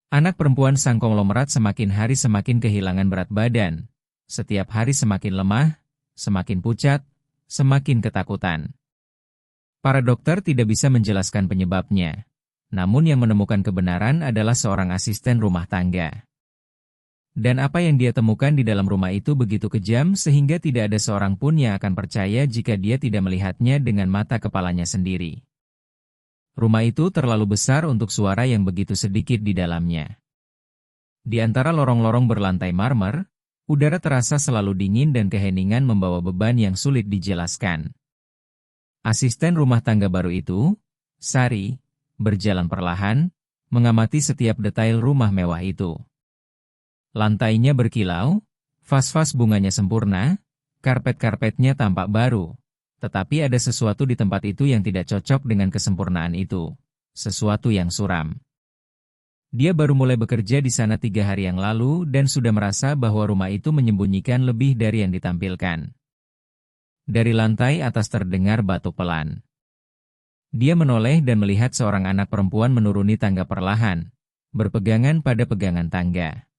Anak perempuan sang konglomerat semakin hari semakin kehilangan berat badan. Setiap hari semakin lemah, semakin pucat, semakin ketakutan. Para dokter tidak bisa menjelaskan penyebabnya. Namun yang menemukan kebenaran adalah seorang asisten rumah tangga. Dan apa yang dia temukan di dalam rumah itu begitu kejam sehingga tidak ada seorang pun yang akan percaya jika dia tidak melihatnya dengan mata kepalanya sendiri. Rumah itu terlalu besar untuk suara yang begitu sedikit di dalamnya. Di antara lorong-lorong berlantai marmer, udara terasa selalu dingin dan keheningan membawa beban yang sulit dijelaskan. Asisten rumah tangga baru itu, Sari, berjalan perlahan, mengamati setiap detail rumah mewah itu. Lantainya berkilau, vas-vas bunganya sempurna, karpet-karpetnya tampak baru. Tetapi ada sesuatu di tempat itu yang tidak cocok dengan kesempurnaan itu. Sesuatu yang suram. Dia baru mulai bekerja di sana 3 hari yang lalu dan sudah merasa bahwa rumah itu menyembunyikan lebih dari yang ditampilkan. Dari lantai atas terdengar batuk pelan. Dia menoleh dan melihat seorang anak perempuan menuruni tangga perlahan, berpegangan pada pegangan tangga.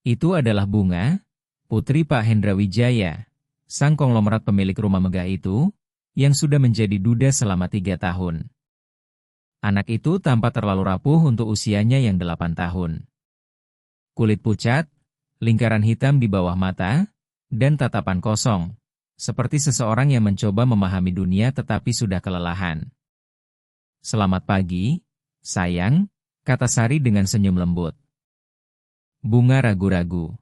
Itu adalah Bunga, putri Pak Hendra Wijaya, sang konglomerat pemilik rumah megah itu, yang sudah menjadi duda selama 3 tahun. Anak itu tampak terlalu rapuh untuk usianya yang 8 tahun. Kulit pucat, lingkaran hitam di bawah mata, dan tatapan kosong, seperti seseorang yang mencoba memahami dunia tetapi sudah kelelahan. "Selamat pagi, sayang," kata Sari dengan senyum lembut. Bunga ragu-ragu.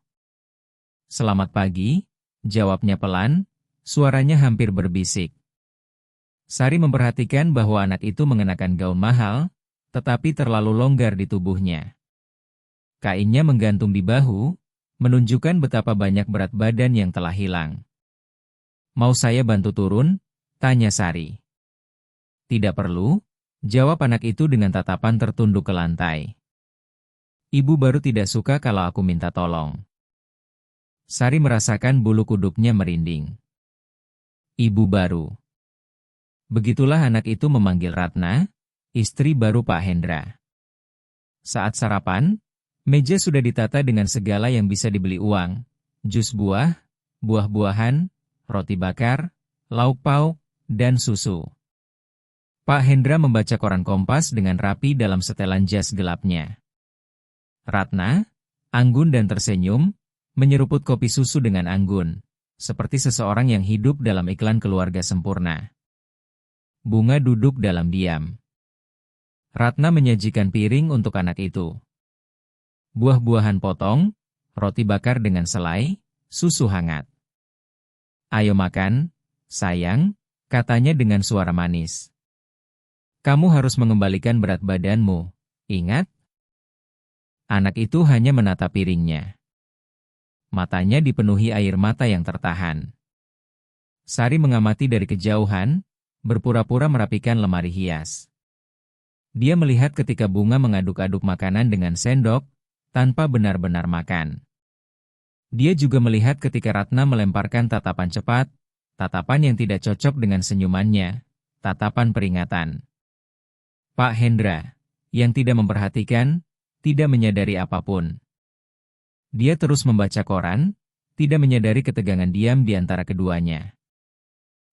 "Selamat pagi," jawabnya pelan, suaranya hampir berbisik. Sari memperhatikan bahwa anak itu mengenakan gaun mahal, tetapi terlalu longgar di tubuhnya. Kainnya menggantung di bahu, menunjukkan betapa banyak berat badan yang telah hilang. "Mau saya bantu turun?" tanya Sari. "Tidak perlu," jawab anak itu dengan tatapan tertunduk ke lantai. "Ibu baru tidak suka kalau aku minta tolong." Sari merasakan bulu kuduknya merinding. Ibu baru. Begitulah anak itu memanggil Ratna, istri baru Pak Hendra. Saat sarapan, meja sudah ditata dengan segala yang bisa dibeli uang, jus buah, buah-buahan, roti bakar, lauk pauk, dan susu. Pak Hendra membaca koran Kompas dengan rapi dalam setelan jas gelapnya. Ratna, anggun dan tersenyum, menyeruput kopi susu dengan anggun, seperti seseorang yang hidup dalam iklan keluarga sempurna. Bunga duduk dalam diam. Ratna menyajikan piring untuk anak itu. Buah-buahan potong, roti bakar dengan selai, susu hangat. "Ayo makan, sayang," katanya dengan suara manis. "Kamu harus mengembalikan berat badanmu, ingat?" Anak itu hanya menatap piringnya. Matanya dipenuhi air mata yang tertahan. Sari mengamati dari kejauhan, berpura-pura merapikan lemari hias. Dia melihat ketika Bunga mengaduk-aduk makanan dengan sendok, tanpa benar-benar makan. Dia juga melihat ketika Ratna melemparkan tatapan cepat, tatapan yang tidak cocok dengan senyumannya, tatapan peringatan. Pak Hendra, yang tidak memperhatikan, tidak menyadari apapun. Dia terus membaca koran, tidak menyadari ketegangan diam di antara keduanya.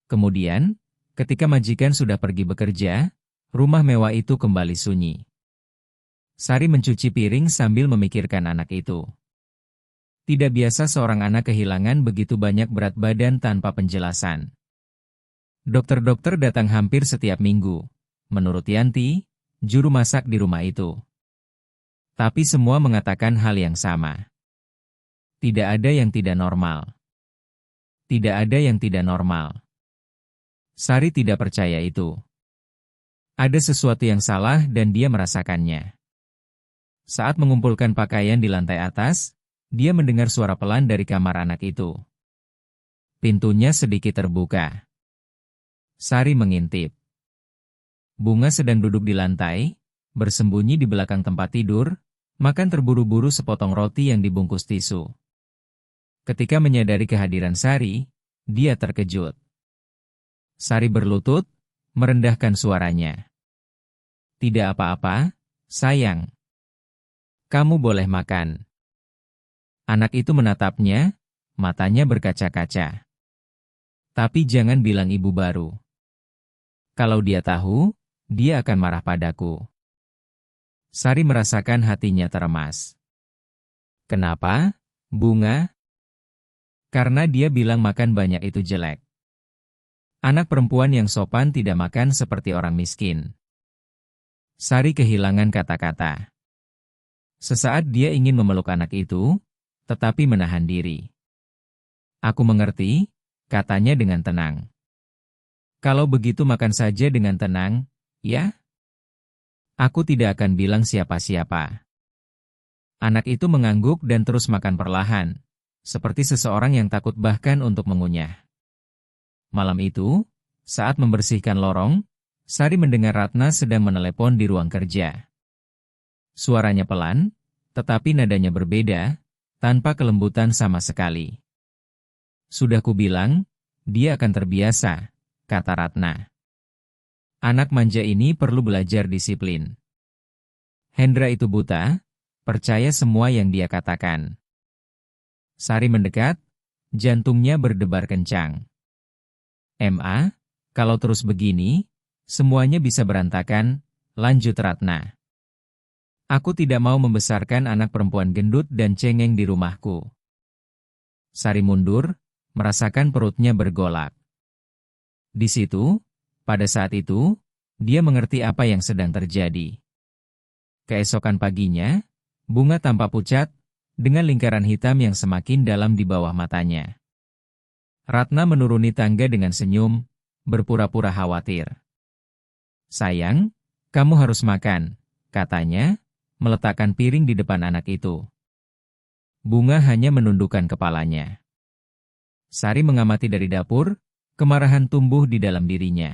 Kemudian, ketika majikan sudah pergi bekerja, rumah mewah itu kembali sunyi. Sari mencuci piring sambil memikirkan anak itu. Tidak biasa seorang anak kehilangan begitu banyak berat badan tanpa penjelasan. Dokter-dokter datang hampir setiap minggu, menurut Yanti, juru masak di rumah itu. Tapi semua mengatakan hal yang sama. Tidak ada yang tidak normal. Tidak ada yang tidak normal. Sari tidak percaya itu. Ada sesuatu yang salah dan dia merasakannya. Saat mengumpulkan pakaian di lantai atas, dia mendengar suara pelan dari kamar anak itu. Pintunya sedikit terbuka. Sari mengintip. Bunga sedang duduk di lantai, bersembunyi di belakang tempat tidur, makan terburu-buru sepotong roti yang dibungkus tisu. Ketika menyadari kehadiran Sari, dia terkejut. Sari berlutut, merendahkan suaranya. "Tidak apa-apa, sayang." Kamu boleh makan. Anak itu menatapnya, matanya berkaca-kaca. Tapi jangan bilang ibu baru. Kalau dia tahu, dia akan marah padaku. Sari merasakan hatinya teremas. Kenapa, Bunga? Karena dia bilang makan banyak itu jelek. Anak perempuan yang sopan tidak makan seperti orang miskin. Sari kehilangan kata-kata. Sesaat dia ingin memeluk anak itu, tetapi menahan diri. Aku mengerti, katanya dengan tenang. Kalau begitu makan saja dengan tenang, ya? Aku tidak akan bilang siapa-siapa. Anak itu mengangguk dan terus makan perlahan, seperti seseorang yang takut bahkan untuk mengunyah. Malam itu, saat membersihkan lorong, Sari mendengar Ratna sedang menelepon di ruang kerja. Suaranya pelan, tetapi nadanya berbeda, tanpa kelembutan sama sekali. Sudah kubilang, dia akan terbiasa, kata Ratna. Anak manja ini perlu belajar disiplin. Hendra itu buta, percaya semua yang dia katakan. Sari mendekat, jantungnya berdebar kencang. Kalau terus begini, semuanya bisa berantakan, lanjut Ratna. Aku tidak mau membesarkan anak perempuan gendut dan cengeng di rumahku. Sari mundur, merasakan perutnya bergolak. Di situ, pada saat itu, dia mengerti apa yang sedang terjadi. Keesokan paginya, Bunga tampak pucat, dengan lingkaran hitam yang semakin dalam di bawah matanya. Ratna menuruni tangga dengan senyum, berpura-pura khawatir. Sayang, kamu harus makan, katanya, meletakkan piring di depan anak itu. Bunga hanya menundukkan kepalanya. Sari mengamati dari dapur, kemarahan tumbuh di dalam dirinya.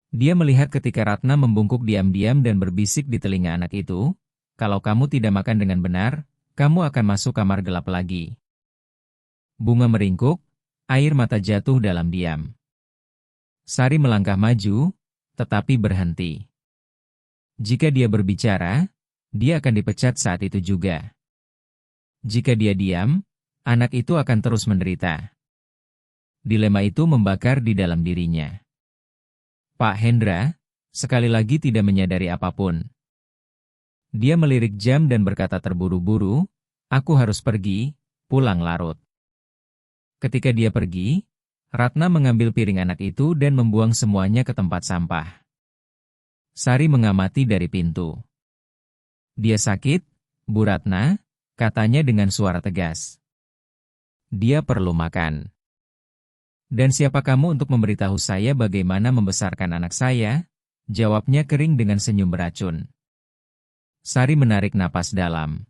Dia melihat ketika Ratna membungkuk diam-diam dan berbisik di telinga anak itu, kalau kamu tidak makan dengan benar, kamu akan masuk kamar gelap lagi. Bunga meringkuk, air mata jatuh dalam diam. Sari melangkah maju, tetapi berhenti. Jika dia berbicara, dia akan dipecat saat itu juga. Jika dia diam, anak itu akan terus menderita. Dilema itu membakar di dalam dirinya. Pak Hendra, sekali lagi tidak menyadari apapun. Dia melirik jam dan berkata terburu-buru, aku harus pergi, pulang larut. Ketika dia pergi, Ratna mengambil piring anak itu dan membuang semuanya ke tempat sampah. Sari mengamati dari pintu. Dia sakit, Bu Ratna, katanya dengan suara tegas. Dia perlu makan. Dan siapa kamu untuk memberitahu saya bagaimana membesarkan anak saya? Jawabnya kering dengan senyum beracun. Sari menarik napas dalam.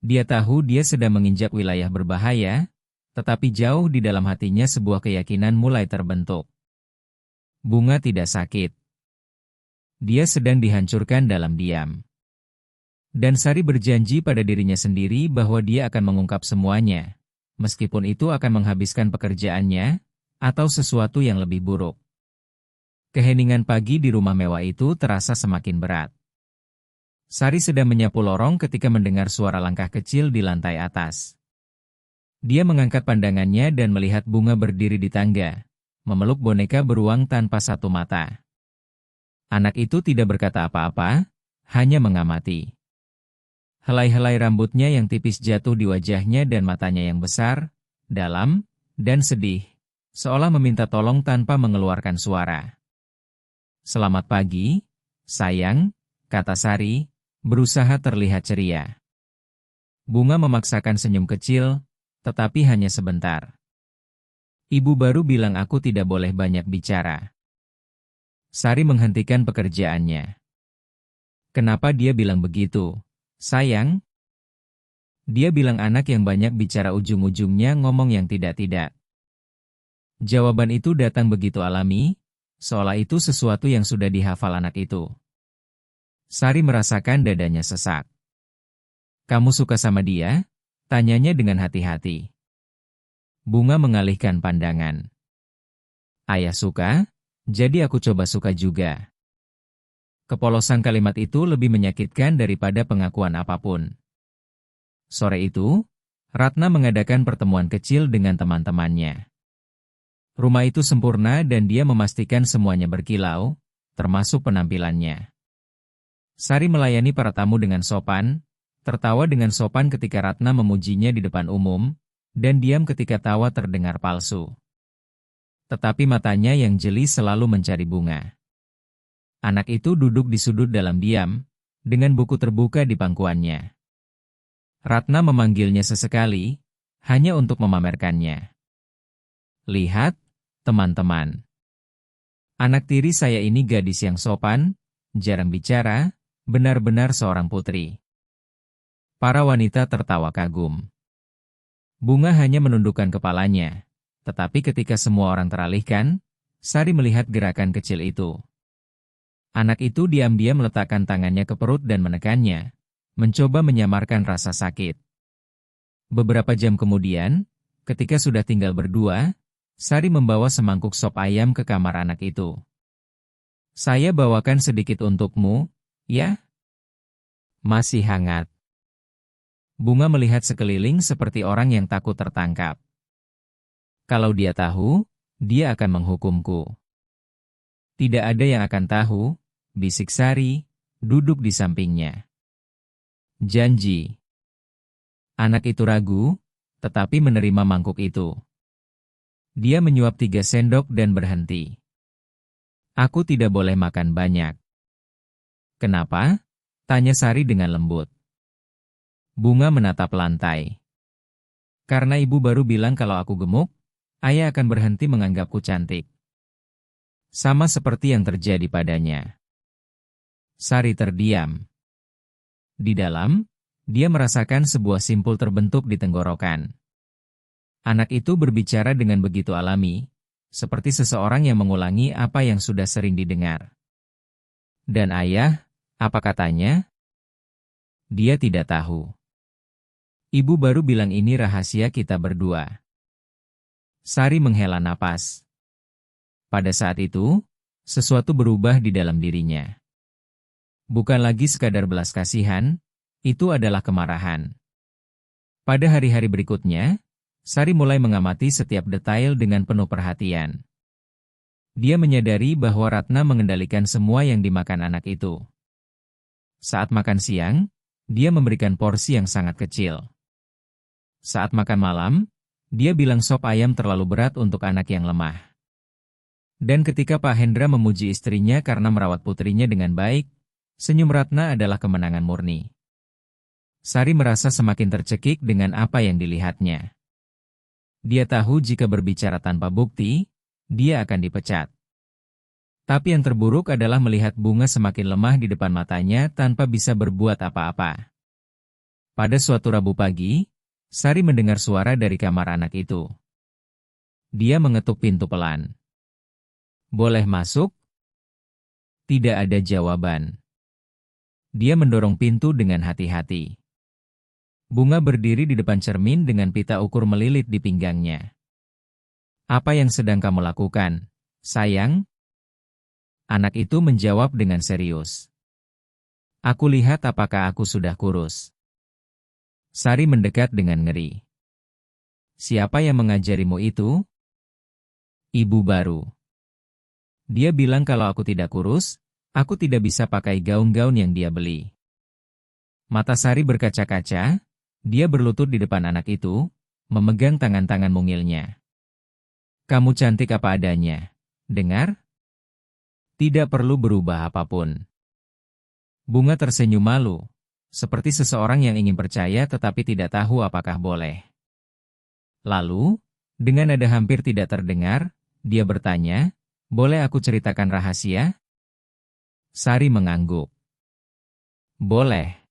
Dia tahu dia sedang menginjak wilayah berbahaya, tetapi jauh di dalam hatinya sebuah keyakinan mulai terbentuk. Bunga tidak sakit. Dia sedang dihancurkan dalam diam. Dan Sari berjanji pada dirinya sendiri bahwa dia akan mengungkap semuanya, meskipun itu akan menghabiskan pekerjaannya, atau sesuatu yang lebih buruk. Keheningan pagi di rumah mewah itu terasa semakin berat. Sari sedang menyapu lorong ketika mendengar suara langkah kecil di lantai atas. Dia mengangkat pandangannya dan melihat Bunga berdiri di tangga, memeluk boneka beruang tanpa satu mata. Anak itu tidak berkata apa-apa, hanya mengamati. Helai-helai rambutnya yang tipis jatuh di wajahnya dan matanya yang besar, dalam, dan sedih, seolah meminta tolong tanpa mengeluarkan suara. Selamat pagi, sayang, kata Sari, berusaha terlihat ceria. Bunga memaksakan senyum kecil, tetapi hanya sebentar. Ibu baru bilang aku tidak boleh banyak bicara. Sari menghentikan pekerjaannya. Kenapa dia bilang begitu? Sayang, dia bilang anak yang banyak bicara ujung-ujungnya ngomong yang tidak-tidak. Jawaban itu datang begitu alami, seolah itu sesuatu yang sudah dihafal anak itu. Sari merasakan dadanya sesak. Kamu suka sama dia? Tanyanya dengan hati-hati. Bunga mengalihkan pandangan. Ayah suka, jadi aku coba suka juga. Kepolosan kalimat itu lebih menyakitkan daripada pengakuan apapun. Sore itu, Ratna mengadakan pertemuan kecil dengan teman-temannya. Rumah itu sempurna dan dia memastikan semuanya berkilau, termasuk penampilannya. Sari melayani para tamu dengan sopan, tertawa dengan sopan ketika Ratna memujinya di depan umum, dan diam ketika tawa terdengar palsu. Tetapi matanya yang jeli selalu mencari bunga. Anak itu duduk di sudut dalam diam, dengan buku terbuka di pangkuannya. Ratna memanggilnya sesekali, hanya untuk memamerkannya. Lihat, teman-teman. Anak tiri saya ini gadis yang sopan, jarang bicara, benar-benar seorang putri. Para wanita tertawa kagum. Bunga hanya menundukkan kepalanya, tetapi ketika semua orang teralihkan, Sari melihat gerakan kecil itu. Anak itu diam-diam meletakkan tangannya ke perut dan menekannya, mencoba menyamarkan rasa sakit. Beberapa jam kemudian, ketika sudah tinggal berdua, Sari membawa semangkuk sop ayam ke kamar anak itu. Saya bawakan sedikit untukmu, ya? Masih hangat. Bunga melihat sekeliling seperti orang yang takut tertangkap. Kalau dia tahu, dia akan menghukumku. Tidak ada yang akan tahu, bisik Sari, duduk di sampingnya. Janji. Anak itu ragu, tetapi menerima mangkuk itu. Dia menyuap 3 sendok dan berhenti. Aku tidak boleh makan banyak. Kenapa? Tanya Sari dengan lembut. Bunga menatap lantai. Karena ibu baru bilang kalau aku gemuk, ayah akan berhenti menganggapku cantik. Sama seperti yang terjadi padanya. Sari terdiam. Di dalam, dia merasakan sebuah simpul terbentuk di tenggorokan. Anak itu berbicara dengan begitu alami, seperti seseorang yang mengulangi apa yang sudah sering didengar. Dan ayah, apa katanya? Dia tidak tahu. Ibu baru bilang ini rahasia kita berdua. Sari menghela napas. Pada saat itu, sesuatu berubah di dalam dirinya. Bukan lagi sekadar belas kasihan, itu adalah kemarahan. Pada hari-hari berikutnya, Sari mulai mengamati setiap detail dengan penuh perhatian. Dia menyadari bahwa Ratna mengendalikan semua yang dimakan anak itu. Saat makan siang, dia memberikan porsi yang sangat kecil. Saat makan malam, dia bilang sop ayam terlalu berat untuk anak yang lemah. Dan ketika Pak Hendra memuji istrinya karena merawat putrinya dengan baik, senyum Ratna adalah kemenangan murni. Sari merasa semakin tercekik dengan apa yang dilihatnya. Dia tahu jika berbicara tanpa bukti, dia akan dipecat. Tapi yang terburuk adalah melihat Bunga semakin lemah di depan matanya tanpa bisa berbuat apa-apa. Pada suatu Rabu pagi, Sari mendengar suara dari kamar anak itu. Dia mengetuk pintu pelan. Boleh masuk? Tidak ada jawaban. Dia mendorong pintu dengan hati-hati. Bunga berdiri di depan cermin dengan pita ukur melilit di pinggangnya. Apa yang sedang kamu lakukan, sayang? Anak itu menjawab dengan serius. Aku lihat apakah aku sudah kurus. Sari mendekat dengan ngeri. Siapa yang mengajarimu itu? Ibu baru. Dia bilang kalau aku tidak kurus, aku tidak bisa pakai gaun-gaun yang dia beli. Mata Sari berkaca-kaca, dia berlutut di depan anak itu, memegang tangan-tangan mungilnya. Kamu cantik apa adanya, dengar? Tidak perlu berubah apapun. Bunga tersenyum malu, seperti seseorang yang ingin percaya tetapi tidak tahu apakah boleh. Lalu, dengan nada hampir tidak terdengar, dia bertanya, boleh aku ceritakan rahasia? Sari mengangguk. Boleh.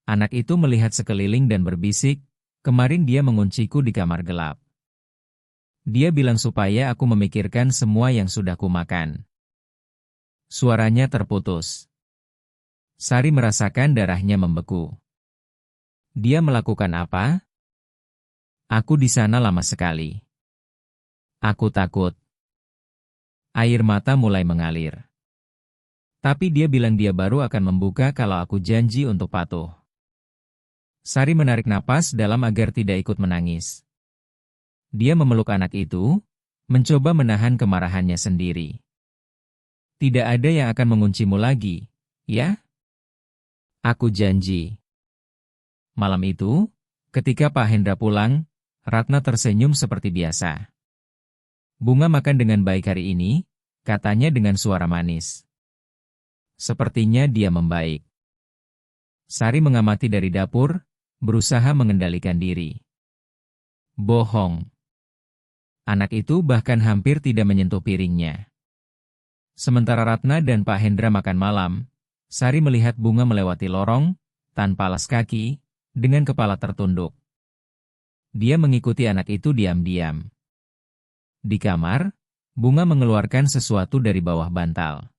Anak itu melihat sekeliling dan berbisik, kemarin dia mengunciku di kamar gelap. Dia bilang supaya aku memikirkan semua yang sudah kumakan. Suaranya terputus. Sari merasakan darahnya membeku. Dia melakukan apa? Aku di sana lama sekali. Aku takut. Air mata mulai mengalir. Tapi dia bilang dia baru akan membuka kalau aku janji untuk patuh. Sari menarik napas dalam agar tidak ikut menangis. Dia memeluk anak itu, mencoba menahan kemarahannya sendiri. Tidak ada yang akan menguncimu lagi, ya? Aku janji. Malam itu, ketika Pak Hendra pulang, Ratna tersenyum seperti biasa. Bunga makan dengan baik hari ini, katanya dengan suara manis. Sepertinya dia membaik. Sari mengamati dari dapur, berusaha mengendalikan diri. Bohong. Anak itu bahkan hampir tidak menyentuh piringnya. Sementara Ratna dan Pak Hendra makan malam, Sari melihat Bunga melewati lorong, tanpa alas kaki, dengan kepala tertunduk. Dia mengikuti anak itu diam-diam. Di kamar, Bunga mengeluarkan sesuatu dari bawah bantal.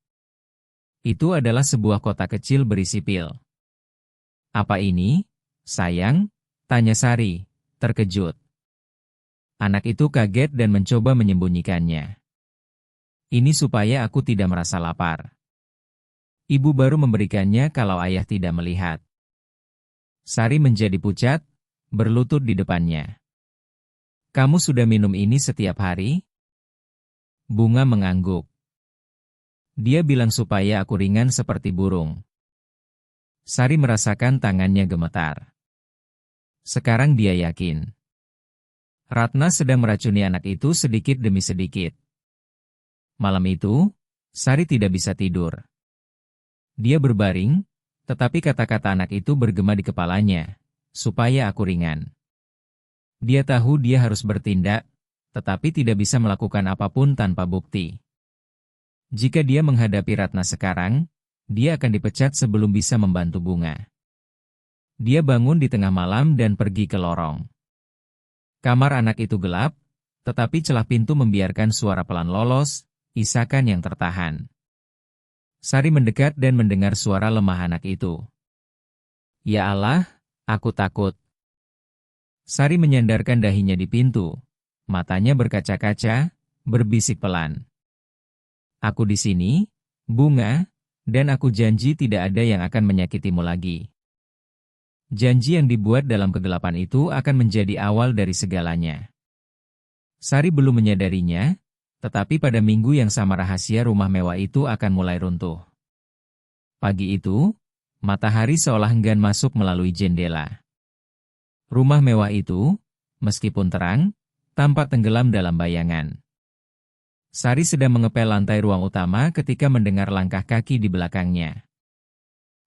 Itu adalah sebuah kotak kecil berisi pil. Apa ini, sayang? Tanya Sari, terkejut. Anak itu kaget dan mencoba menyembunyikannya. Ini supaya aku tidak merasa lapar. Ibu baru memberikannya kalau ayah tidak melihat. Sari menjadi pucat, berlutut di depannya. Kamu sudah minum ini setiap hari? Bunga mengangguk. Dia bilang supaya aku ringan seperti burung. Sari merasakan tangannya gemetar. Sekarang dia yakin. Ratna sedang meracuni anak itu sedikit demi sedikit. Malam itu, Sari tidak bisa tidur. Dia berbaring, tetapi kata-kata anak itu bergema di kepalanya, supaya aku ringan. Dia tahu dia harus bertindak, tetapi tidak bisa melakukan apapun tanpa bukti. Jika dia menghadapi Ratna sekarang, dia akan dipecat sebelum bisa membantu Bunga. Dia bangun di tengah malam dan pergi ke lorong. Kamar anak itu gelap, tetapi celah pintu membiarkan suara pelan lolos, isakan yang tertahan. Sari mendekat dan mendengar suara lemah anak itu. Ya Allah, aku takut. Sari menyandarkan dahinya di pintu. Matanya berkaca-kaca, berbisik pelan. Aku di sini, Bunga, dan aku janji tidak ada yang akan menyakitimu lagi. Janji yang dibuat dalam kegelapan itu akan menjadi awal dari segalanya. Sari belum menyadarinya, tetapi pada minggu yang sama rahasia rumah mewah itu akan mulai runtuh. Pagi itu, matahari seolah enggan masuk melalui jendela. Rumah mewah itu, meskipun terang, tampak tenggelam dalam bayangan. Sari sedang mengepel lantai ruang utama ketika mendengar langkah kaki di belakangnya.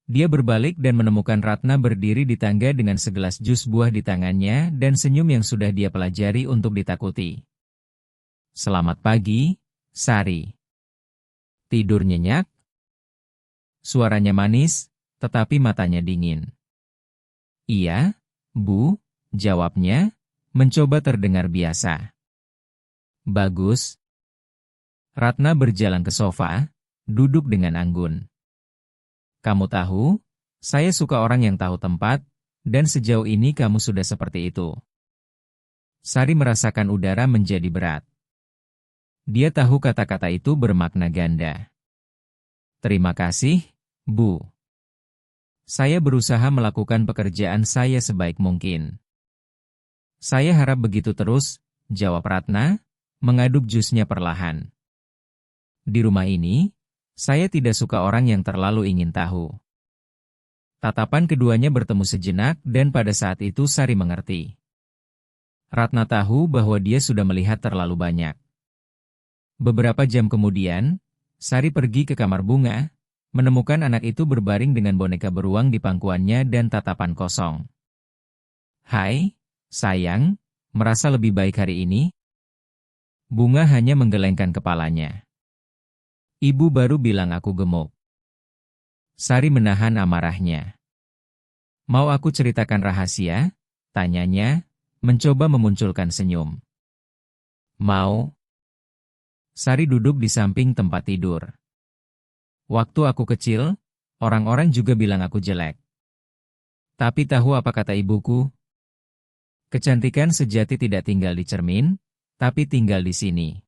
Dia berbalik dan menemukan Ratna berdiri di tangga dengan segelas jus buah di tangannya dan senyum yang sudah dia pelajari untuk ditakuti. Selamat pagi, Sari. Tidur nyenyak? Suaranya manis, tetapi matanya dingin. Iya, Bu, jawabnya, mencoba terdengar biasa. Bagus. Ratna berjalan ke sofa, duduk dengan anggun. Kamu tahu, saya suka orang yang tahu tempat, dan sejauh ini kamu sudah seperti itu. Sari merasakan udara menjadi berat. Dia tahu kata-kata itu bermakna ganda. Terima kasih, Bu. Saya berusaha melakukan pekerjaan saya sebaik mungkin. Saya harap begitu terus, jawab Ratna, mengaduk jusnya perlahan. Di rumah ini, saya tidak suka orang yang terlalu ingin tahu. Tatapan keduanya bertemu sejenak dan pada saat itu Sari mengerti. Ratna tahu bahwa dia sudah melihat terlalu banyak. Beberapa jam kemudian, Sari pergi ke kamar Bunga, menemukan anak itu berbaring dengan boneka beruang di pangkuannya dan tatapan kosong. Hai, sayang, merasa lebih baik hari ini? Bunga hanya menggelengkan kepalanya. Ibu baru bilang aku gemuk. Sari menahan amarahnya. Mau aku ceritakan rahasia? Tanyanya, mencoba memunculkan senyum. Mau? Sari duduk di samping tempat tidur. Waktu aku kecil, orang-orang juga bilang aku jelek. Tapi tahu apa kata ibuku? Kecantikan sejati tidak tinggal di cermin, tapi tinggal di sini.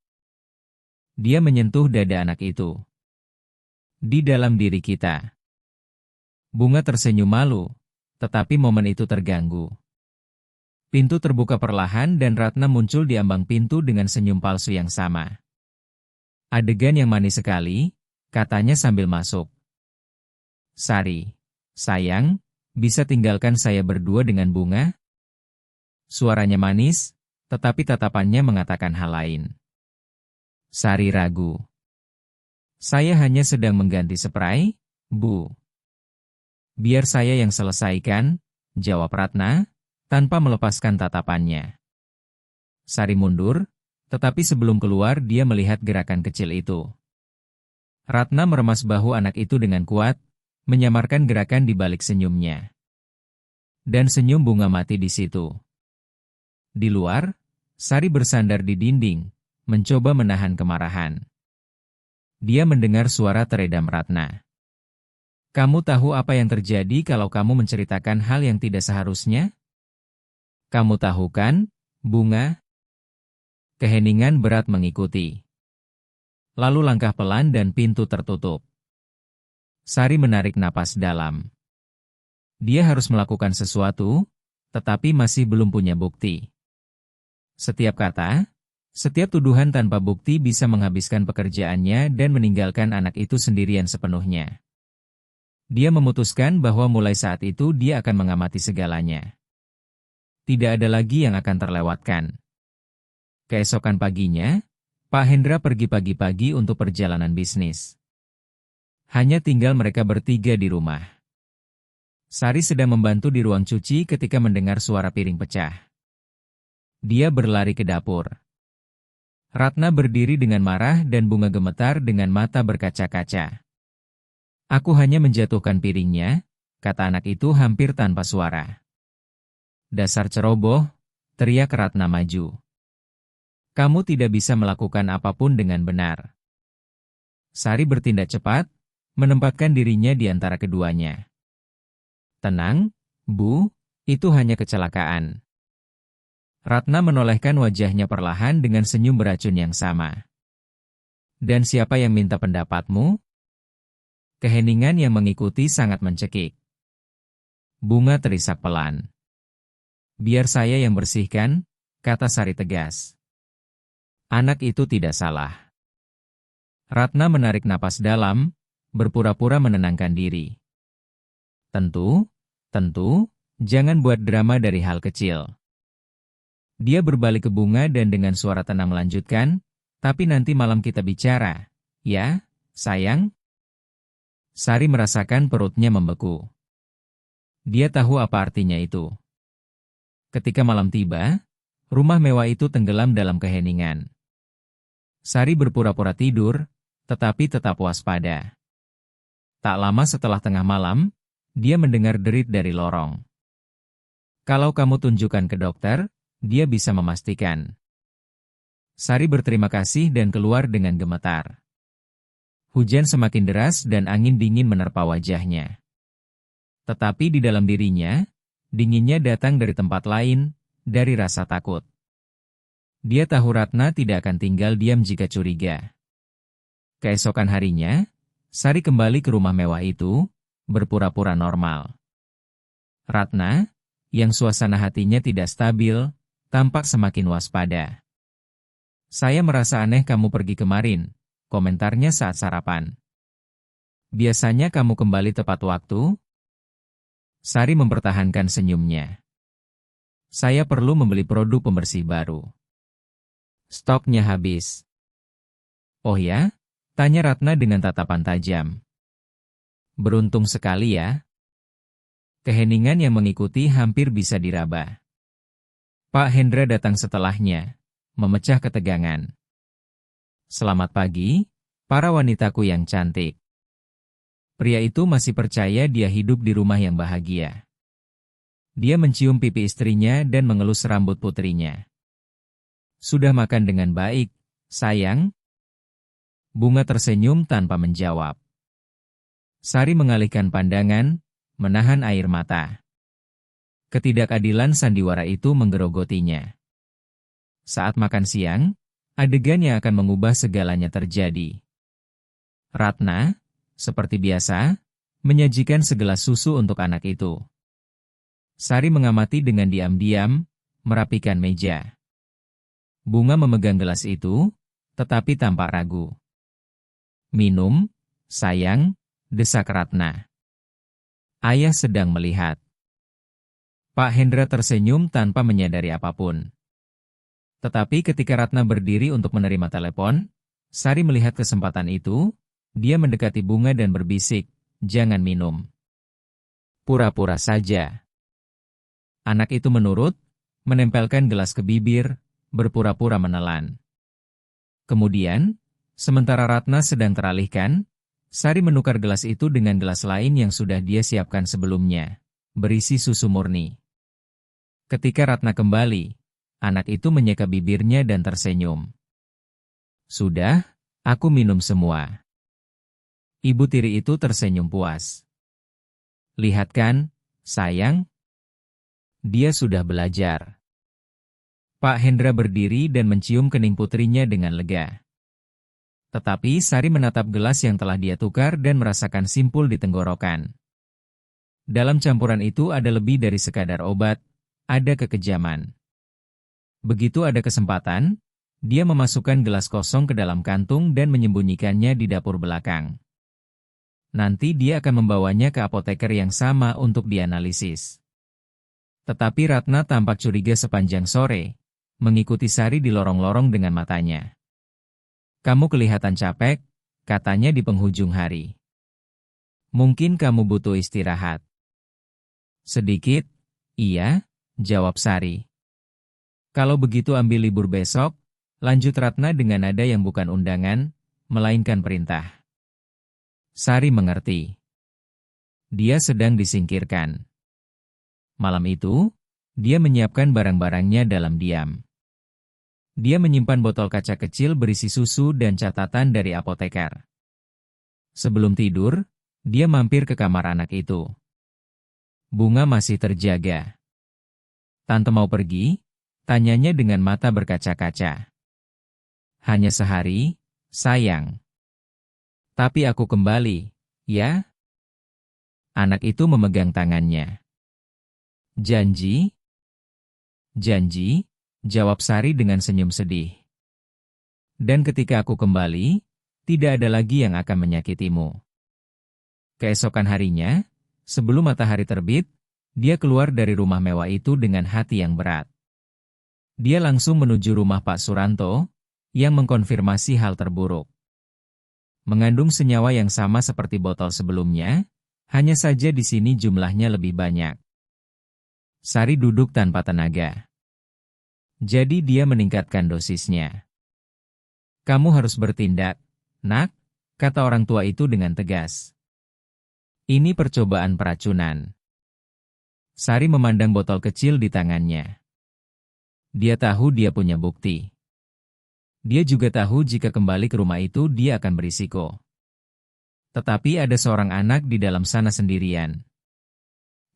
Dia menyentuh dada anak itu. di dalam diri kita. Bunga tersenyum malu, tetapi momen itu terganggu. Pintu terbuka perlahan dan Ratna muncul di ambang pintu dengan senyum palsu yang sama. Adegan yang manis sekali, katanya sambil masuk. Sari, sayang, bisa tinggalkan saya berdua dengan bunga? Suaranya manis, tetapi tatapannya mengatakan hal lain. Sari ragu. Saya hanya sedang mengganti spray, Bu. Biar saya yang selesaikan, jawab Ratna, tanpa melepaskan tatapannya. Sari mundur, tetapi sebelum keluar dia melihat gerakan kecil itu. Ratna meremas bahu anak itu dengan kuat, menyamarkan gerakan di balik senyumnya. Dan senyum bunga mati di situ. Di luar, Sari bersandar di dinding, mencoba menahan kemarahan. Dia mendengar suara teredam Ratna. Kamu tahu apa yang terjadi kalau kamu menceritakan hal yang tidak seharusnya? Kamu tahu kan, Bunga? Keheningan berat mengikuti. Lalu langkah pelan dan pintu tertutup. Sari menarik napas dalam. Dia harus melakukan sesuatu, tetapi masih belum punya bukti. Setiap kata, setiap tuduhan tanpa bukti bisa menghabiskan pekerjaannya dan meninggalkan anak itu sendirian sepenuhnya. Dia memutuskan bahwa mulai saat itu dia akan mengamati segalanya. Tidak ada lagi yang akan terlewatkan. Keesokan paginya, Pak Hendra pergi pagi-pagi untuk perjalanan bisnis. Hanya tinggal mereka bertiga di rumah. Sari sedang membantu di ruang cuci ketika mendengar suara piring pecah. Dia berlari ke dapur. Ratna berdiri dengan marah dan Bunga gemetar dengan mata berkaca-kaca. Aku hanya menjatuhkan piringnya, kata anak itu hampir tanpa suara. Dasar ceroboh, teriak Ratna maju. Kamu tidak bisa melakukan apapun dengan benar. Sari bertindak cepat, menempatkan dirinya di antara keduanya. Tenang, Bu, itu hanya kecelakaan. Ratna menolehkan wajahnya perlahan dengan senyum beracun yang sama. Dan siapa yang minta pendapatmu? Keheningan yang mengikuti sangat mencekik. Bunga terisak pelan. Biar saya yang bersihkan, kata Sari tegas. Anak itu tidak salah. Ratna menarik napas dalam, berpura-pura menenangkan diri. Tentu, jangan buat drama dari hal kecil. Dia berbalik ke Bunga dan dengan suara tenang melanjutkan, tapi nanti malam kita bicara, ya, sayang? Sari merasakan perutnya membeku. Dia tahu apa artinya itu. Ketika malam tiba, rumah mewah itu tenggelam dalam keheningan. Sari berpura-pura tidur, tetapi tetap waspada. Tak lama setelah tengah malam, dia mendengar derit dari lorong. Kalau kamu tunjukkan ke dokter, dia bisa memastikan. Sari berterima kasih dan keluar dengan gemetar. Hujan semakin deras dan angin dingin menerpa wajahnya. Tetapi di dalam dirinya, dinginnya datang dari tempat lain, dari rasa takut. Dia tahu Ratna tidak akan tinggal diam jika curiga. Keesokan harinya, Sari kembali ke rumah mewah itu, berpura-pura normal. Ratna, yang suasana hatinya tidak stabil, tampak semakin waspada. Saya merasa aneh kamu pergi kemarin, komentarnya saat sarapan. Biasanya kamu kembali tepat waktu? Sari mempertahankan senyumnya. Saya perlu membeli produk pembersih baru. Stoknya habis. Oh ya? Tanya Ratna dengan tatapan tajam. Beruntung sekali ya. Keheningan yang mengikuti hampir bisa diraba. Pak Hendra datang setelahnya, memecah ketegangan. Selamat pagi, para wanitaku yang cantik. Pria itu masih percaya dia hidup di rumah yang bahagia. Dia mencium pipi istrinya dan mengelus rambut putrinya. Sudah makan dengan baik, sayang? Bunga tersenyum tanpa menjawab. Sari mengalihkan pandangan, menahan air mata. Ketidakadilan sandiwara itu menggerogotinya. Saat makan siang, adegan yang akan mengubah segalanya terjadi. Ratna, seperti biasa, menyajikan segelas susu untuk anak itu. Sari mengamati dengan diam-diam, merapikan meja. Bunga memegang gelas itu, tetapi tampak ragu. "Minum, sayang," desak Ratna. "Ayah sedang melihat." Pak Hendra tersenyum tanpa menyadari apapun. Tetapi ketika Ratna berdiri untuk menerima telepon, Sari melihat kesempatan itu, dia mendekati Bunga dan berbisik, "Jangan minum." "Pura-pura saja." Anak itu menurut, menempelkan gelas ke bibir, berpura-pura menelan. Kemudian, sementara Ratna sedang teralihkan, Sari menukar gelas itu dengan gelas lain yang sudah dia siapkan sebelumnya, berisi susu murni. Ketika Ratna kembali, anak itu menyeka bibirnya dan tersenyum. "Sudah, aku minum semua." Ibu tiri itu tersenyum puas. "Lihat kan, sayang, dia sudah belajar." Pak Hendra berdiri dan mencium kening putrinya dengan lega. Tetapi Sari menatap gelas yang telah dia tukar dan merasakan simpul di tenggorokan. Dalam campuran itu ada lebih dari sekadar obat, ada kekejaman. Begitu ada kesempatan, dia memasukkan gelas kosong ke dalam kantung dan menyembunyikannya di dapur belakang. Nanti dia akan membawanya ke apoteker yang sama untuk dianalisis. Tetapi Ratna tampak curiga sepanjang sore, mengikuti Sari di lorong-lorong dengan matanya. "Kamu kelihatan capek," katanya di penghujung hari. "Mungkin kamu butuh istirahat." "Sedikit, iya," jawab Sari. "Kalau begitu ambil libur besok," lanjut Ratna dengan nada yang bukan undangan, melainkan perintah. Sari mengerti. Dia sedang disingkirkan. Malam itu, dia menyiapkan barang-barangnya dalam diam. Dia menyimpan botol kaca kecil berisi susu dan catatan dari apoteker. Sebelum tidur, dia mampir ke kamar anak itu. Bunga masih terjaga. "Tante mau pergi?" tanyanya dengan mata berkaca-kaca. "Hanya sehari, sayang. Tapi aku kembali, ya?" Anak itu memegang tangannya. "Janji?" "Janji," jawab Sari dengan senyum sedih. "Dan ketika aku kembali, tidak ada lagi yang akan menyakitimu." Keesokan harinya, sebelum matahari terbit, dia keluar dari rumah mewah itu dengan hati yang berat. Dia langsung menuju rumah Pak Suranto, yang mengkonfirmasi hal terburuk. Mengandung senyawa yang sama seperti botol sebelumnya, hanya saja di sini jumlahnya lebih banyak. Sari duduk tanpa tenaga. Jadi dia meningkatkan dosisnya. "Kamu harus bertindak, Nak," kata orang tua itu dengan tegas. "Ini percobaan peracunan." Sari memandang botol kecil di tangannya. Dia tahu dia punya bukti. Dia juga tahu jika kembali ke rumah itu dia akan berisiko. Tetapi ada seorang anak di dalam sana sendirian.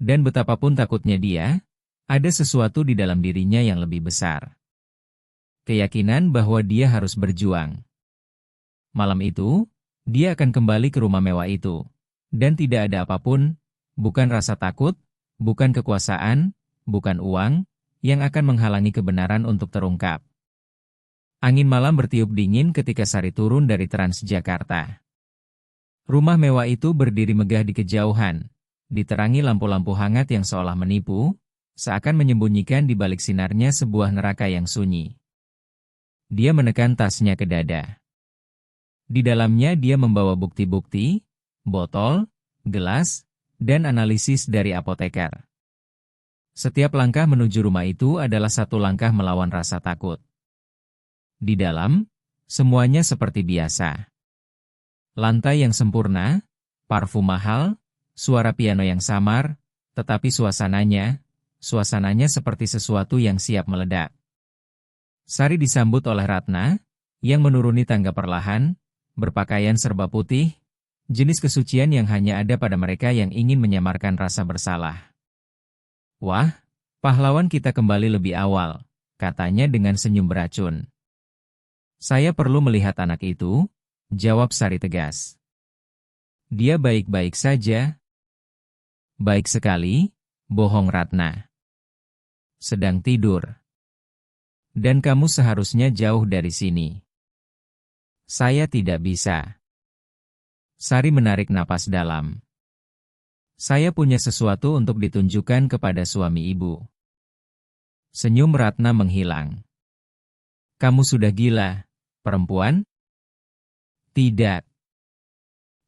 Dan betapapun takutnya dia, ada sesuatu di dalam dirinya yang lebih besar. Keyakinan bahwa dia harus berjuang. Malam itu, dia akan kembali ke rumah mewah itu. Dan tidak ada apapun, bukan rasa takut, bukan kekuasaan, bukan uang, yang akan menghalangi kebenaran untuk terungkap. Angin malam bertiup dingin ketika Sari turun dari Transjakarta. Rumah mewah itu berdiri megah di kejauhan, diterangi lampu-lampu hangat yang seolah menipu, seakan menyembunyikan di balik sinarnya sebuah neraka yang sunyi. Dia menekan tasnya ke dada. Di dalamnya dia membawa bukti-bukti, botol, gelas, dan analisis dari apoteker. Setiap langkah menuju rumah itu adalah satu langkah melawan rasa takut. Di dalam, semuanya seperti biasa. Lantai yang sempurna, parfum mahal, suara piano yang samar, tetapi suasananya seperti sesuatu yang siap meledak. Sari disambut oleh Ratna, yang menuruni tangga perlahan, berpakaian serba putih, jenis kesucian yang hanya ada pada mereka yang ingin menyamarkan rasa bersalah. "Wah, pahlawan kita kembali lebih awal," katanya dengan senyum beracun. "Saya perlu melihat anak itu," jawab Sari tegas. Dia baik-baik saja. Baik sekali, bohong Ratna. Sedang tidur. Dan kamu seharusnya jauh dari sini. Saya tidak bisa. Sari menarik napas dalam. Saya punya sesuatu untuk ditunjukkan kepada suami ibu. Senyum Ratna menghilang. Kamu sudah gila, perempuan? Tidak.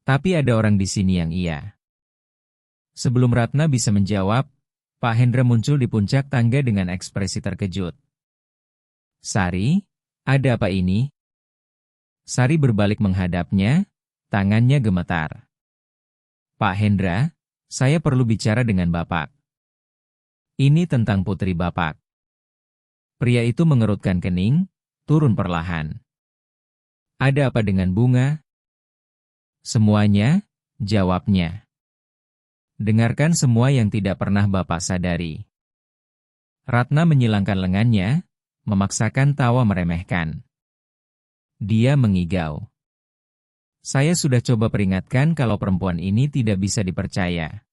Tapi ada orang di sini yang iya. Sebelum Ratna bisa menjawab, Pak Hendra muncul di puncak tangga dengan ekspresi terkejut. Sari, ada apa ini? Sari berbalik menghadapnya, tangannya gemetar. Pak Hendra, saya perlu bicara dengan Bapak. Ini tentang putri Bapak. Pria itu mengerutkan kening, turun perlahan. Ada apa dengan bunga? Semuanya, jawabnya. Dengarkan semua yang tidak pernah Bapak sadari. Ratna menyilangkan lengannya, memaksakan tawa meremehkan. Dia mengigau. Saya sudah coba peringatkan kalau perempuan ini tidak bisa dipercaya.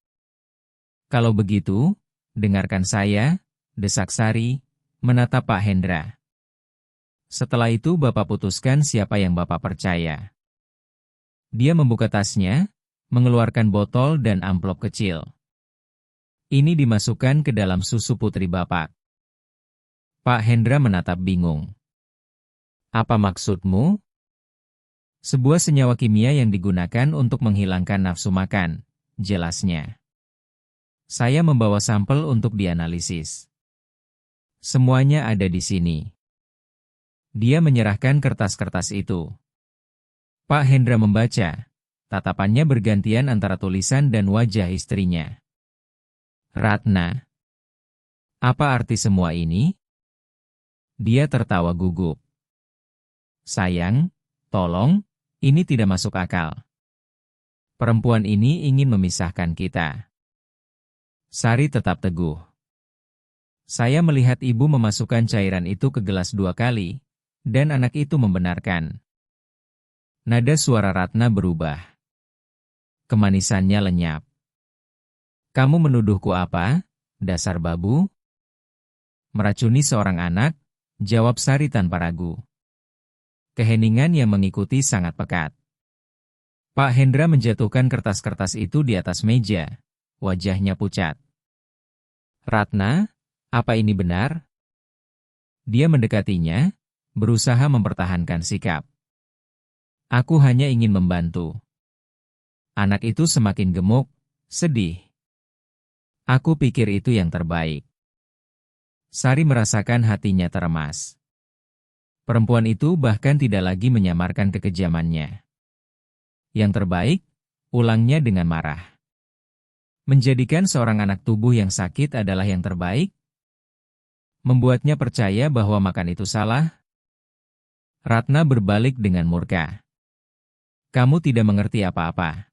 Kalau begitu, dengarkan saya, desak Sari, menatap Pak Hendra. Setelah itu Bapak putuskan siapa yang Bapak percaya. Dia membuka tasnya, mengeluarkan botol dan amplop kecil. Ini dimasukkan ke dalam susu putri Bapak. Pak Hendra menatap bingung. Apa maksudmu? Sebuah senyawa kimia yang digunakan untuk menghilangkan nafsu makan, jelasnya. Saya membawa sampel untuk dianalisis. Semuanya ada di sini. Dia menyerahkan kertas-kertas itu. Pak Hendra membaca, tatapannya bergantian antara tulisan dan wajah istrinya. Ratna. Apa arti semua ini? Dia tertawa gugup. Sayang, tolong, ini tidak masuk akal. Perempuan ini ingin memisahkan kita. Sari tetap teguh. Saya melihat ibu memasukkan cairan itu ke gelas 2 kali, dan anak itu membenarkan. Nada suara Ratna berubah. Kemanisannya lenyap. Kamu menuduhku apa, dasar babu? Meracuni seorang anak, jawab Sari tanpa ragu. Keheningan yang mengikuti sangat pekat. Pak Hendra menjatuhkan kertas-kertas itu di atas meja. Wajahnya pucat. Ratna, apa ini benar? Dia mendekatinya, berusaha mempertahankan sikap. Aku hanya ingin membantu. Anak itu semakin gemuk, sedih. Aku pikir itu yang terbaik. Sari merasakan hatinya teremas. Perempuan itu bahkan tidak lagi menyamarkan kekejamannya. Yang terbaik, ulangnya dengan marah. Menjadikan seorang anak tubuh yang sakit adalah yang terbaik? Membuatnya percaya bahwa makan itu salah? Ratna berbalik dengan murka. Kamu tidak mengerti apa-apa.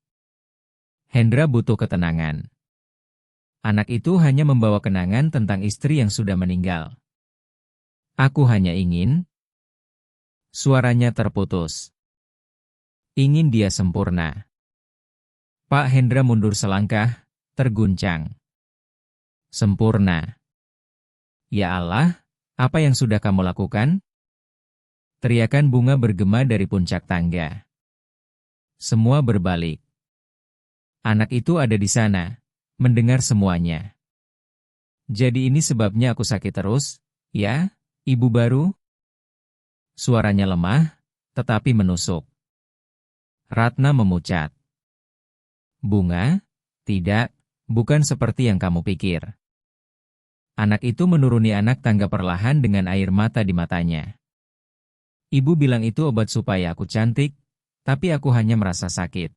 Hendra butuh ketenangan. Anak itu hanya membawa kenangan tentang istri yang sudah meninggal. Aku hanya ingin... Suaranya terputus. Ingin dia sempurna. Pak Hendra mundur selangkah, terguncang. Sempurna. Ya Allah, apa yang sudah kamu lakukan? Teriakan bunga bergema dari puncak tangga. Semua berbalik. Anak itu ada di sana, mendengar semuanya. Jadi ini sebabnya aku sakit terus, ya, ibu baru? Suaranya lemah, tetapi menusuk. Ratna memucat. Bunga, tidak, bukan seperti yang kamu pikir. Anak itu menuruni anak tangga perlahan dengan air mata di matanya. Ibu bilang itu obat supaya aku cantik, tapi aku hanya merasa sakit.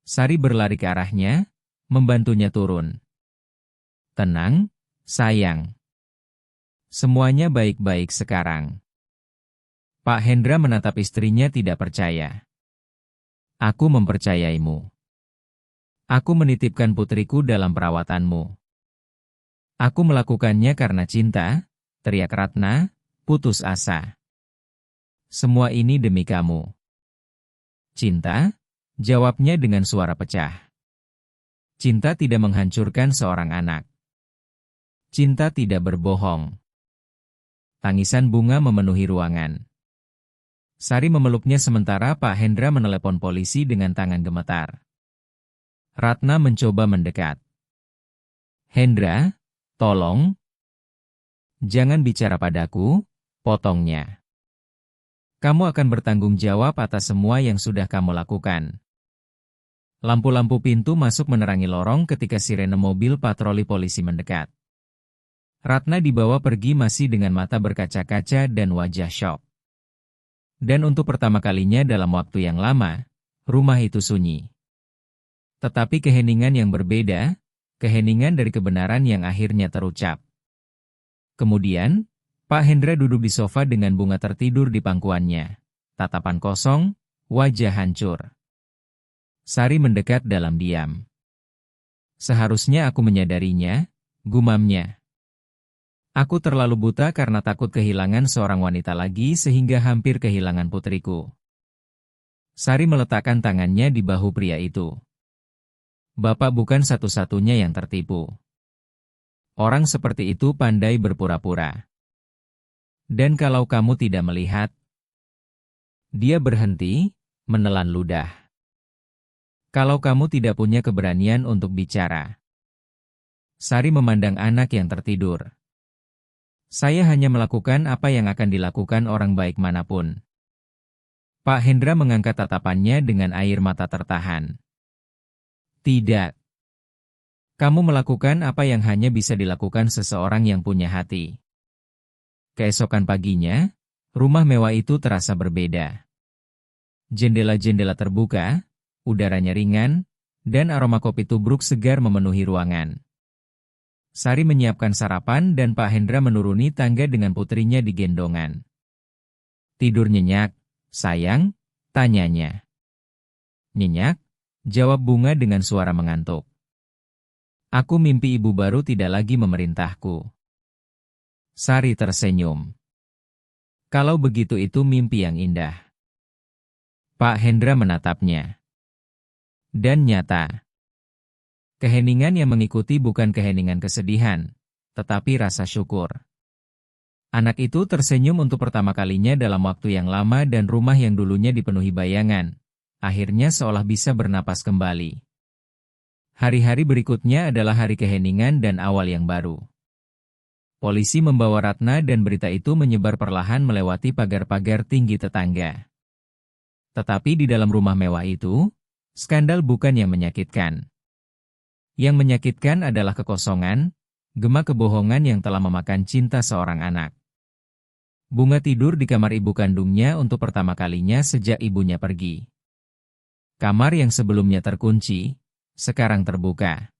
Sari berlari ke arahnya, membantunya turun. Tenang, sayang. Semuanya baik-baik sekarang. Pak Hendra menatap istrinya tidak percaya. Aku mempercayaimu. Aku menitipkan putriku dalam perawatanmu. Aku melakukannya karena cinta, teriak Ratna, putus asa. Semua ini demi kamu. Cinta? Jawabnya dengan suara pecah. Cinta tidak menghancurkan seorang anak. Cinta tidak berbohong. Tangisan bunga memenuhi ruangan. Sari memeluknya sementara Pak Hendra menelepon polisi dengan tangan gemetar. Ratna mencoba mendekat. Hendra, tolong. Jangan bicara padaku, potongnya. Kamu akan bertanggung jawab atas semua yang sudah kamu lakukan. Lampu-lampu pintu masuk menerangi lorong ketika sirene mobil patroli polisi mendekat. Ratna dibawa pergi masih dengan mata berkaca-kaca dan wajah syok. Dan untuk pertama kalinya dalam waktu yang lama, rumah itu sunyi. Tetapi keheningan yang berbeda, keheningan dari kebenaran yang akhirnya terucap. Kemudian, Pak Hendra duduk di sofa dengan bunga tertidur di pangkuannya. Tatapan kosong, wajah hancur. Sari mendekat dalam diam. Seharusnya aku menyadarinya, gumamnya. Aku terlalu buta karena takut kehilangan seorang wanita lagi sehingga hampir kehilangan putriku. Sari meletakkan tangannya di bahu pria itu. Bapak bukan satu-satunya yang tertipu. Orang seperti itu pandai berpura-pura. Dan kalau kamu tidak melihat, dia berhenti, menelan ludah. Kalau kamu tidak punya keberanian untuk bicara. Sari memandang anak yang tertidur. Saya hanya melakukan apa yang akan dilakukan orang baik manapun. Pak Hendra mengangkat tatapannya dengan air mata tertahan. Tidak. Kamu melakukan apa yang hanya bisa dilakukan seseorang yang punya hati. Keesokan paginya, rumah mewah itu terasa berbeda. Jendela-jendela terbuka, udaranya ringan, dan aroma kopi tubruk segar memenuhi ruangan. Sari menyiapkan sarapan dan Pak Hendra menuruni tangga dengan putrinya di gendongan. Tidur nyenyak, sayang? Tanyanya. Nyenyak? Jawab Bunga dengan suara mengantuk. Aku mimpi ibu baru tidak lagi memerintahku. Sari tersenyum. Kalau begitu itu mimpi yang indah. Pak Hendra menatapnya. Dan nyata. Keheningan yang mengikuti bukan keheningan kesedihan, tetapi rasa syukur. Anak itu tersenyum untuk pertama kalinya dalam waktu yang lama dan rumah yang dulunya dipenuhi bayangan, akhirnya seolah bisa bernapas kembali. Hari-hari berikutnya adalah hari keheningan dan awal yang baru. Polisi membawa Ratna dan berita itu menyebar perlahan melewati pagar-pagar tinggi tetangga. Tetapi di dalam rumah mewah itu, skandal bukan yang menyakitkan. Yang menyakitkan adalah kekosongan, gema kebohongan yang telah memakan cinta seorang anak. Bunga tidur di kamar ibu kandungnya untuk pertama kalinya sejak ibunya pergi. Kamar yang sebelumnya terkunci, sekarang terbuka.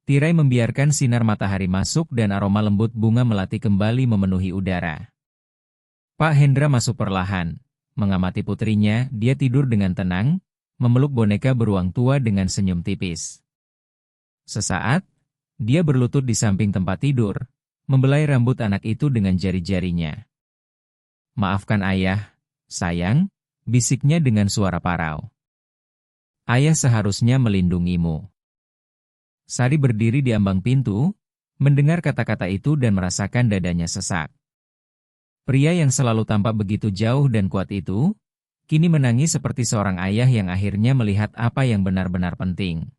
Tirai membiarkan sinar matahari masuk dan aroma lembut bunga melati kembali memenuhi udara. Pak Hendra masuk perlahan, mengamati putrinya, dia tidur dengan tenang, memeluk boneka beruang tua dengan senyum tipis. Sesaat, dia berlutut di samping tempat tidur, membelai rambut anak itu dengan jari-jarinya. Maafkan ayah, sayang, bisiknya dengan suara parau. Ayah seharusnya melindungimu. Sari berdiri di ambang pintu, mendengar kata-kata itu dan merasakan dadanya sesak. Pria yang selalu tampak begitu jauh dan kuat itu, kini menangis seperti seorang ayah yang akhirnya melihat apa yang benar-benar penting.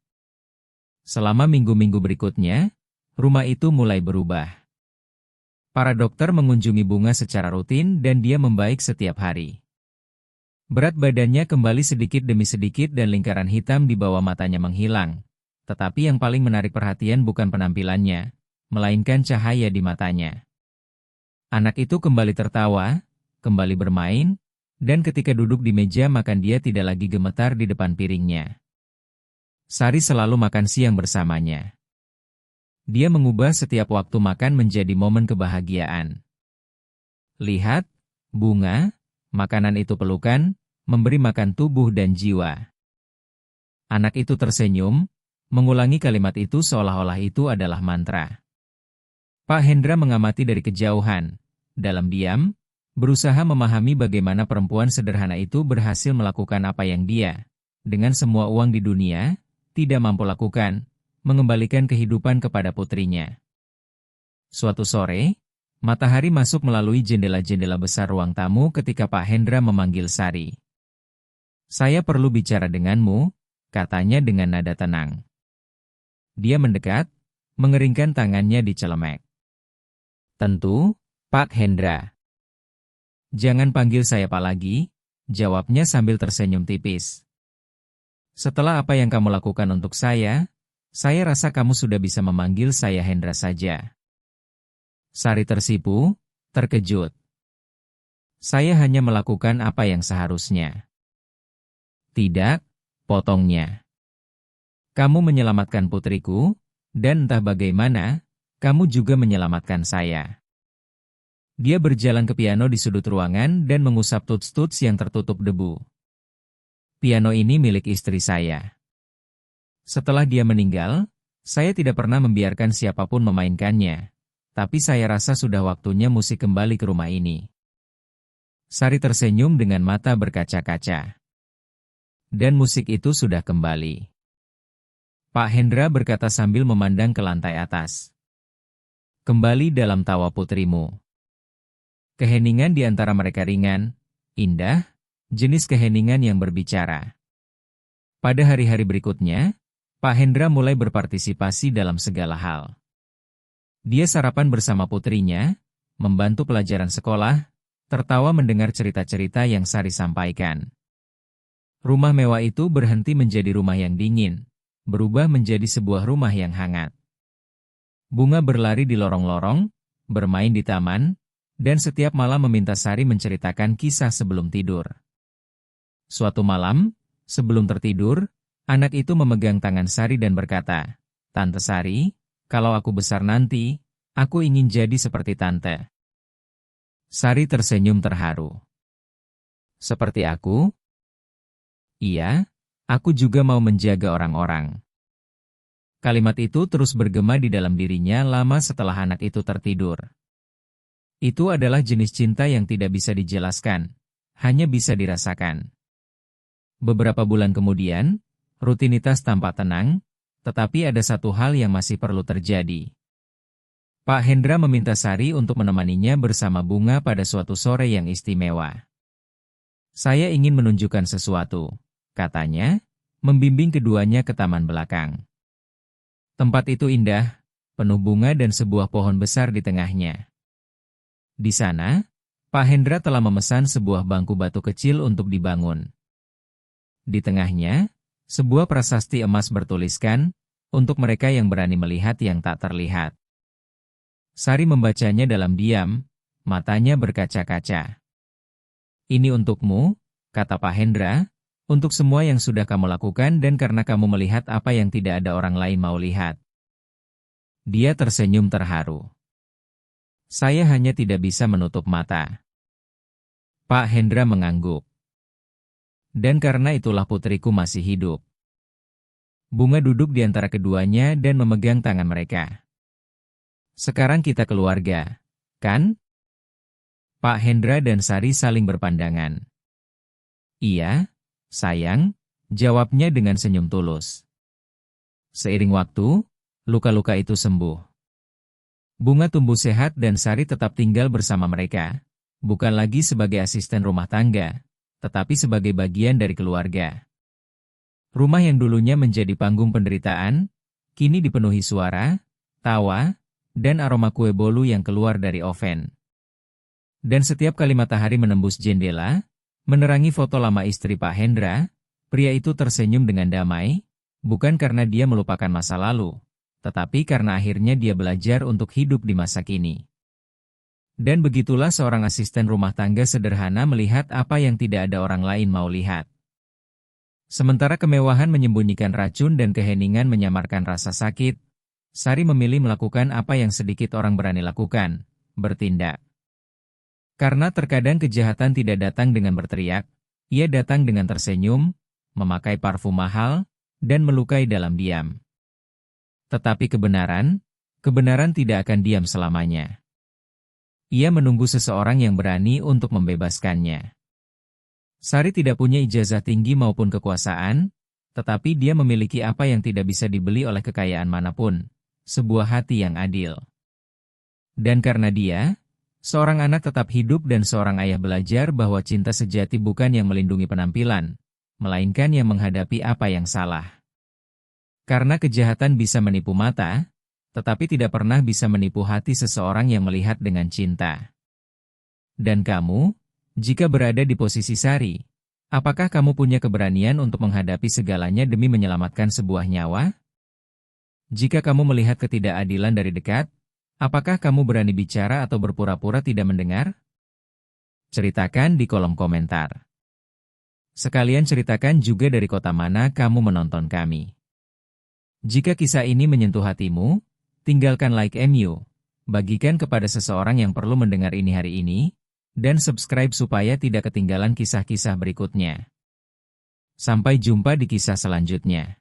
Selama minggu-minggu berikutnya, rumah itu mulai berubah. Para dokter mengunjungi Bunga secara rutin dan dia membaik setiap hari. Berat badannya kembali sedikit demi sedikit dan lingkaran hitam di bawah matanya menghilang. Tetapi yang paling menarik perhatian bukan penampilannya, melainkan cahaya di matanya. Anak itu kembali tertawa, kembali bermain, dan ketika duduk di meja makan dia tidak lagi gemetar di depan piringnya. Sari selalu makan siang bersamanya. Dia mengubah setiap waktu makan menjadi momen kebahagiaan. Lihat, Bunga, makanan itu pelukan, memberi makan tubuh dan jiwa. Anak itu tersenyum, mengulangi kalimat itu seolah-olah itu adalah mantra. Pak Hendra mengamati dari kejauhan, dalam diam, berusaha memahami bagaimana perempuan sederhana itu berhasil melakukan apa yang dia, dengan semua uang di dunia, tidak mampu lakukan, mengembalikan kehidupan kepada putrinya. Suatu sore, matahari masuk melalui jendela-jendela besar ruang tamu ketika Pak Hendra memanggil Sari. "Saya perlu bicara denganmu," katanya dengan nada tenang. Dia mendekat, mengeringkan tangannya di celemek. "Tentu, Pak Hendra." "Jangan panggil saya Pak lagi," jawabnya sambil tersenyum tipis. "Setelah apa yang kamu lakukan untuk saya rasa kamu sudah bisa memanggil saya Hendra saja." Sari tersipu, terkejut. "Saya hanya melakukan apa yang seharusnya." "Tidak," potongnya. "Kamu menyelamatkan putriku, dan entah bagaimana, kamu juga menyelamatkan saya." Dia berjalan ke piano di sudut ruangan dan mengusap tuts-tuts yang tertutup debu. "Piano ini milik istri saya. Setelah dia meninggal, saya tidak pernah membiarkan siapapun memainkannya, tapi saya rasa sudah waktunya musik kembali ke rumah ini." Sari tersenyum dengan mata berkaca-kaca. Dan musik itu sudah kembali. Pak Hendra berkata sambil memandang ke lantai atas. "Kembali dalam tawa putrimu." Keheningan di antara mereka ringan, indah, jenis keheningan yang berbicara. Pada hari-hari berikutnya, Pak Hendra mulai berpartisipasi dalam segala hal. Dia sarapan bersama putrinya, membantu pelajaran sekolah, tertawa mendengar cerita-cerita yang Sari sampaikan. Rumah mewah itu berhenti menjadi rumah yang dingin, berubah menjadi sebuah rumah yang hangat. Bunga berlari di lorong-lorong, bermain di taman, dan setiap malam meminta Sari menceritakan kisah sebelum tidur. Suatu malam, sebelum tertidur, anak itu memegang tangan Sari dan berkata, "Tante Sari, kalau aku besar nanti, aku ingin jadi seperti Tante." Sari tersenyum terharu. "Seperti aku?" "Iya, aku juga mau menjaga orang-orang." Kalimat itu terus bergema di dalam dirinya lama setelah anak itu tertidur. Itu adalah jenis cinta yang tidak bisa dijelaskan, hanya bisa dirasakan. Beberapa bulan kemudian, rutinitas tampak tenang, tetapi ada satu hal yang masih perlu terjadi. Pak Hendra meminta Sari untuk menemaninya bersama Bunga pada suatu sore yang istimewa. "Saya ingin menunjukkan sesuatu," katanya, membimbing keduanya ke taman belakang. Tempat itu indah, penuh bunga dan sebuah pohon besar di tengahnya. Di sana, Pak Hendra telah memesan sebuah bangku batu kecil untuk dibangun. Di tengahnya, sebuah prasasti emas bertuliskan, "Untuk mereka yang berani melihat yang tak terlihat." Sari membacanya dalam diam, matanya berkaca-kaca. "Ini untukmu," kata Pak Hendra, "untuk semua yang sudah kamu lakukan dan karena kamu melihat apa yang tidak ada orang lain mau lihat." Dia tersenyum terharu. "Saya hanya tidak bisa menutup mata." Pak Hendra mengangguk. "Dan karena itulah putriku masih hidup." Bunga duduk di antara keduanya dan memegang tangan mereka. "Sekarang kita keluarga, kan?" Pak Hendra dan Sari saling berpandangan. "Iya, sayang," jawabnya dengan senyum tulus. Seiring waktu, luka-luka itu sembuh. Bunga tumbuh sehat dan Sari tetap tinggal bersama mereka, bukan lagi sebagai asisten rumah tangga, tetapi sebagai bagian dari keluarga. Rumah yang dulunya menjadi panggung penderitaan, kini dipenuhi suara, tawa, dan aroma kue bolu yang keluar dari oven. Dan setiap kali matahari menembus jendela, menerangi foto lama istri Pak Hendra, pria itu tersenyum dengan damai, bukan karena dia melupakan masa lalu, tetapi karena akhirnya dia belajar untuk hidup di masa kini. Dan begitulah seorang asisten rumah tangga sederhana melihat apa yang tidak ada orang lain mau lihat. Sementara kemewahan menyembunyikan racun dan keheningan menyamarkan rasa sakit, Sari memilih melakukan apa yang sedikit orang berani lakukan, bertindak. Karena terkadang kejahatan tidak datang dengan berteriak, ia datang dengan tersenyum, memakai parfum mahal, dan melukai dalam diam. Tetapi kebenaran tidak akan diam selamanya. Ia menunggu seseorang yang berani untuk membebaskannya. Sari tidak punya ijazah tinggi maupun kekuasaan, Tetapi dia memiliki apa yang tidak bisa dibeli oleh kekayaan manapun, sebuah hati yang adil. Dan karena dia, seorang anak tetap hidup dan seorang ayah belajar bahwa cinta sejati bukan yang melindungi penampilan, melainkan yang menghadapi apa yang salah. Karena kejahatan bisa menipu mata, tetapi tidak pernah bisa menipu hati seseorang yang melihat dengan cinta. Dan kamu, jika berada di posisi Sari, apakah kamu punya keberanian untuk menghadapi segalanya demi menyelamatkan sebuah nyawa? Jika kamu melihat ketidakadilan dari dekat, apakah kamu berani bicara atau berpura-pura tidak mendengar? Ceritakan di kolom komentar. Sekalian ceritakan juga dari kota mana kamu menonton kami. Jika kisah ini menyentuh hatimu, tinggalkan like MU, bagikan kepada seseorang yang perlu mendengar ini hari ini, dan subscribe supaya tidak ketinggalan kisah-kisah berikutnya. Sampai jumpa di kisah selanjutnya.